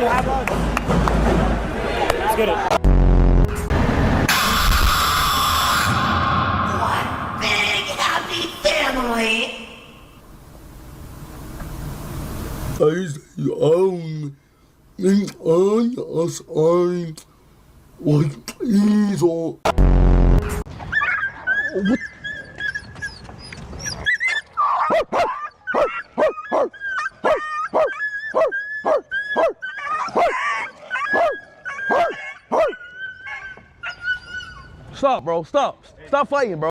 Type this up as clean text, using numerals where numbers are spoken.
Let's get it. One big happy family. I say and I assign like easel. What? Stop, bro. Stop. Stop fighting, bro.